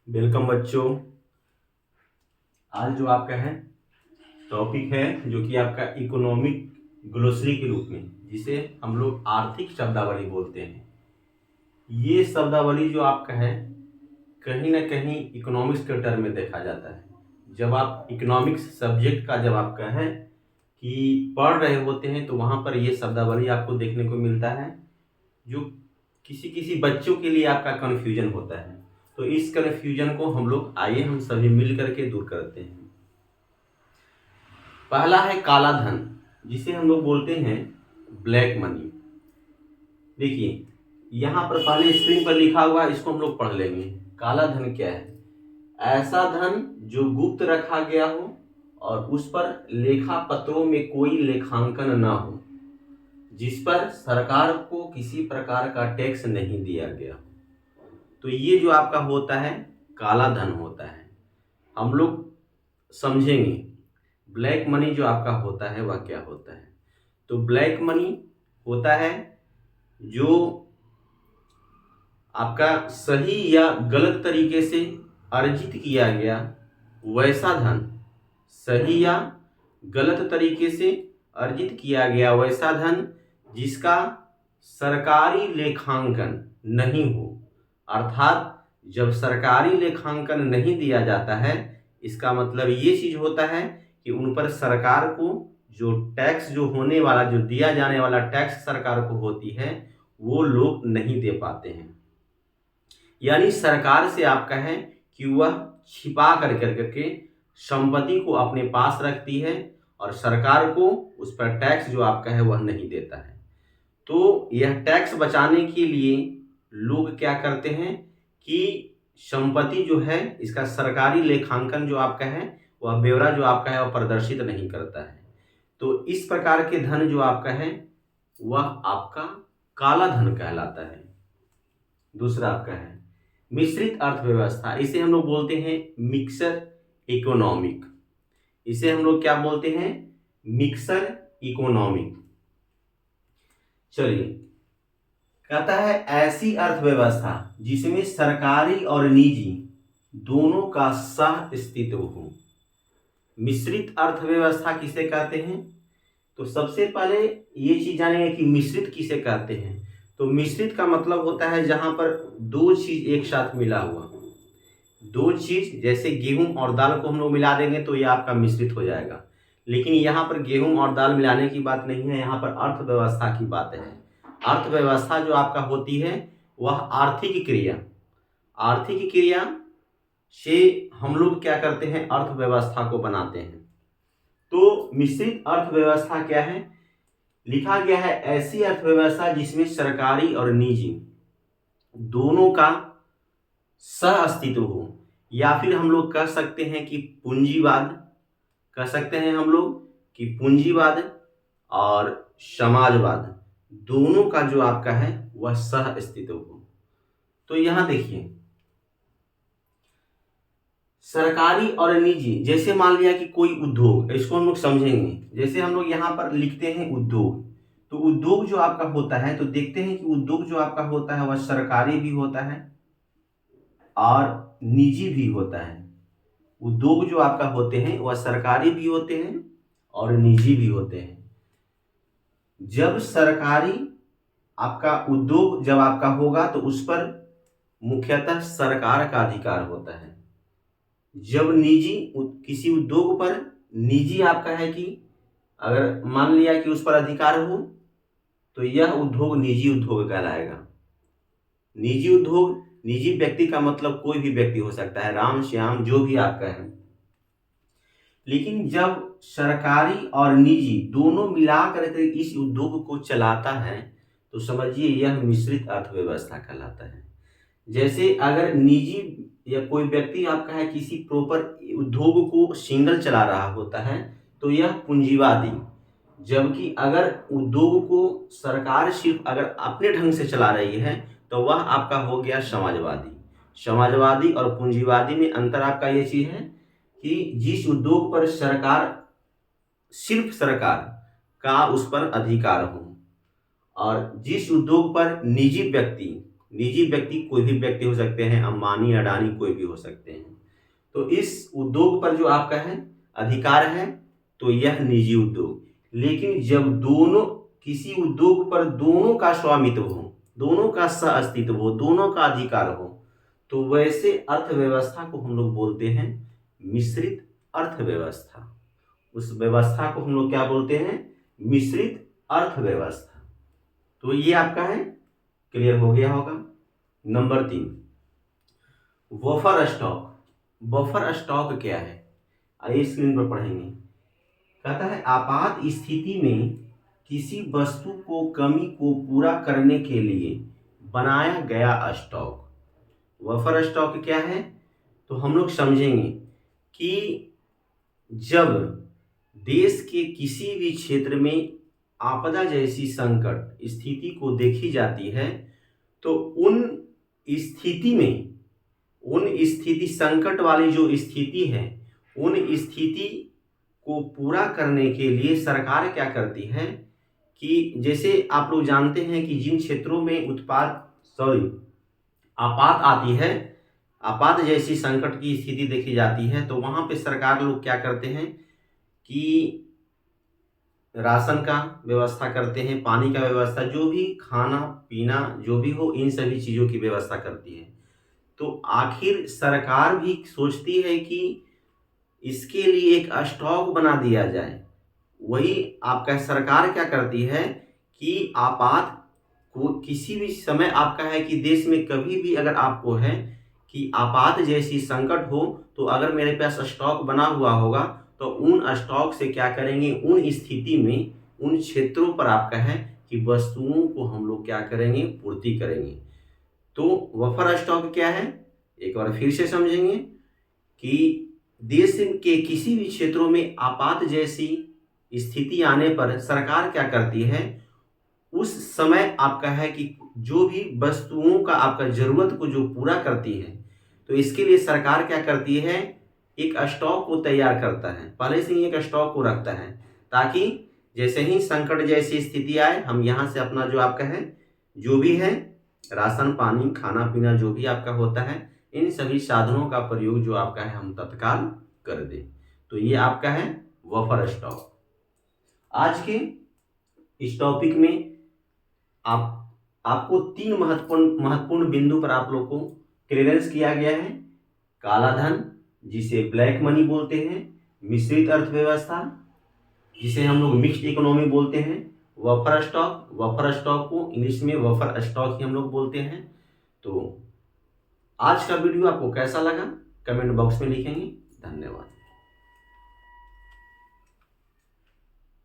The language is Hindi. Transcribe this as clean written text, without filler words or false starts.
वेलकम बच्चों। आज जो आपका है टॉपिक है जो कि आपका इकोनॉमिक ग्लोसरी के रूप में, जिसे हम लोग आर्थिक शब्दावली बोलते हैं। ये शब्दावली जो आपका है कहीं ना कहीं इकोनॉमिक्स के टर्म में देखा जाता है। जब आप इकोनॉमिक्स सब्जेक्ट का जब आपका है कि पढ़ रहे होते हैं तो वहाँ पर ये शब्दावली आपको देखने को मिलता है, जो किसी किसी बच्चों के लिए आपका कन्फ्यूजन होता है। तो इस कन्फ्यूजन को हम सभी मिल करके दूर करते हैं। पहला है काला धन, जिसे हम लोग बोलते हैं ब्लैक मनी। देखिए यहाँ पर पहले स्क्रीन पर लिखा हुआ है, इसको हम लोग पढ़ लेंगे। काला धन क्या है? ऐसा धन जो गुप्त रखा गया हो और उस पर लेखा पत्रों में कोई लेखांकन न हो, जिस पर सरकार को किसी प्रकार का टैक्स नहीं दिया गया। तो ये जो आपका होता है काला धन होता है। हम लोग समझेंगे ब्लैक मनी जो आपका होता है वह क्या होता है। तो ब्लैक मनी होता है जो आपका सही या गलत तरीके से अर्जित किया गया वैसा धन, सही या गलत तरीके से अर्जित किया गया वैसा धन जिसका सरकारी लेखांकन नहीं हो। अर्थात जब सरकारी लेखांकन नहीं दिया जाता है, इसका मतलब ये चीज होता है कि उन पर सरकार को जो टैक्स जो होने वाला, जो दिया जाने वाला टैक्स सरकार को होती है, वो लोग नहीं दे पाते हैं। यानी सरकार से आपका है कि वह छिपा कर करके संपत्ति को अपने पास रखती है और सरकार को उस पर टैक्स जो आपका है वह नहीं देता है। तो यह टैक्स बचाने के लिए लोग क्या करते हैं कि संपत्ति जो है इसका सरकारी लेखांकन जो आपका है वह ब्यौरा जो आपका है वह प्रदर्शित नहीं करता है। तो इस प्रकार के धन जो आपका है वह आपका काला धन कहलाता है। दूसरा आपका है मिश्रित अर्थव्यवस्था। इसे हम लोग बोलते हैं मिक्सर इकोनॉमिक। इसे हम लोग क्या बोलते हैं? Mixer economic. चलिए, कहता है ऐसी अर्थव्यवस्था जिसमें सरकारी और निजी दोनों का सह अस्तित्व हो। मिश्रित अर्थव्यवस्था किसे कहते हैं? तो सबसे पहले ये चीज जानेंगे कि मिश्रित किसे कहते हैं। तो मिश्रित का मतलब होता है जहां पर दो चीज एक साथ मिला हुआ। दो चीज जैसे गेहूं और दाल को हम लोग मिला देंगे तो ये आपका मिश्रित हो जाएगा। लेकिन यहाँ पर गेहूं और दाल मिलाने की बात नहीं है, यहाँ पर अर्थव्यवस्था की बात है। अर्थव्यवस्था जो आपका होती है वह आर्थिक क्रिया, आर्थिक क्रिया से हम लोग क्या करते हैं? अर्थव्यवस्था को बनाते हैं। तो मिश्रित अर्थव्यवस्था क्या है? लिखा गया है ऐसी अर्थव्यवस्था जिसमें सरकारी और निजी दोनों का सह अस्तित्व हो, या फिर हम लोग कह सकते हैं कि पूंजीवाद, कह सकते हैं हम लोग कि पूंजीवाद और समाजवाद दोनों का जो आपका है वह सह अस्तित्व हो। तो यहां देखिए सरकारी और निजी, जैसे मान लिया कि कोई उद्योग, इसको हम लोग समझेंगे। जैसे हम लोग यहाँ पर लिखते हैं उद्योग, तो उद्योग जो आपका होता है तो देखते हैं कि उद्योग जो आपका होता है वह सरकारी भी होता है और निजी भी होता है। उद्योग जो आपका होते हैं वह सरकारी भी होते हैं और निजी भी होते हैं। जब सरकारी आपका उद्योग जब आपका होगा तो उस पर मुख्यतः सरकार का अधिकार होता है। जब निजी किसी उद्योग पर निजी आपका है कि अगर मान लिया कि उस पर अधिकार हो तो यह उद्योग निजी उद्योग कहलाएगा। निजी उद्योग, निजी व्यक्ति का मतलब कोई भी व्यक्ति हो सकता है, राम श्याम जो भी आपका है। लेकिन जब सरकारी और निजी दोनों मिलाकर के इस उद्योग को चलाता है तो समझिए यह मिश्रित अर्थव्यवस्था कहलाता है। जैसे अगर निजी या कोई व्यक्ति आपका है किसी प्रॉपर उद्योग को सिंगल चला रहा होता है तो यह पूंजीवादी, जबकि अगर उद्योग को सरकार सिर्फ अगर अपने ढंग से चला रही है तो वह आपका हो गया समाजवादी। समाजवादी और पूंजीवादी में अंतर आपका ये चीज है कि जिस उद्योग पर सरकार, सिर्फ सरकार का उस पर अधिकार हो, और जिस उद्योग पर निजी व्यक्ति निजी व्यक्ति कोई भी व्यक्ति हो सकते हैं, अंबानी अडानी कोई भी हो सकते हैं। तो इस उद्योग पर जो आपका है अधिकार है तो यह निजी उद्योग। लेकिन जब दोनों किसी उद्योग पर दोनों का स्वामित्व हो, दोनों का सह अस्तित्व हो, दोनों का अधिकार हो, तो वैसे अर्थव्यवस्था को हम लोग बोलते हैं मिश्रित अर्थव्यवस्था। उस व्यवस्था को हम लोग क्या बोलते हैं? मिश्रित अर्थव्यवस्था। तो ये आपका है, क्लियर हो गया होगा। Number 3, buffer stock. Buffer stock क्या है? आइए स्क्रीन पर पढ़ेंगे। कहता है आपात स्थिति में किसी वस्तु को कमी को पूरा करने के लिए बनाया गया स्टॉक। बफर स्टॉक क्या है? तो हम लोग समझेंगे कि जब देश के किसी भी क्षेत्र में आपदा जैसी संकट स्थिति को देखी जाती है तो उन स्थिति संकट वाली जो स्थिति है, उन स्थिति को पूरा करने के लिए सरकार क्या करती है कि जैसे आप लोग जानते हैं कि जिन क्षेत्रों में आपात आती है, आपात जैसी संकट की स्थिति देखी जाती है, तो वहां पे सरकार लोग क्या करते हैं कि राशन का व्यवस्था करते हैं, पानी का व्यवस्था, जो भी खाना पीना जो भी हो, इन सभी चीज़ों की व्यवस्था करती है। तो आखिर सरकार भी सोचती है कि इसके लिए एक स्टॉक बना दिया जाए। वही आपका सरकार क्या करती है कि आपात को किसी भी समय आपका है कि देश में कभी भी अगर आपको है कि आपात जैसी संकट हो, तो अगर मेरे पास स्टॉक बना हुआ होगा तो उन स्टॉक से क्या करेंगे, उन स्थिति में उन क्षेत्रों पर आपका है कि वस्तुओं को हम लोग क्या करेंगे, पूर्ति करेंगे। तो बफर स्टॉक क्या है, एक बार फिर से समझेंगे कि देश के किसी भी क्षेत्रों में आपात जैसी स्थिति आने पर सरकार क्या करती है, उस समय आपका है कि जो भी वस्तुओं का आपका जरूरत को जो पूरा करती है, तो इसके लिए सरकार क्या करती है, एक स्टॉक को तैयार करता है, पहले से ही एक स्टॉक को रखता है, ताकि जैसे ही संकट जैसी स्थिति आए हम यहाँ से अपना जो आपका है जो भी है राशन पानी खाना पीना जो भी आपका होता है, इन सभी साधनों का प्रयोग जो आपका है हम तत्काल कर दें। तो ये आपका है बफर स्टॉक। आज के इस टॉपिक में आपको 3 महत्वपूर्ण बिंदु पर आप लोग को क्लियरेंस किया गया है। काला धन जिसे ब्लैक मनी बोलते हैं, मिश्रित अर्थव्यवस्था जिसे हम लोग मिक्स्ड इकोनॉमी बोलते हैं, बफर स्टॉक को इंग्लिश में बफर स्टॉक ही हम लोग बोलते हैं। तो आज का वीडियो आपको कैसा लगा कमेंट बॉक्स में लिखेंगे। धन्यवाद।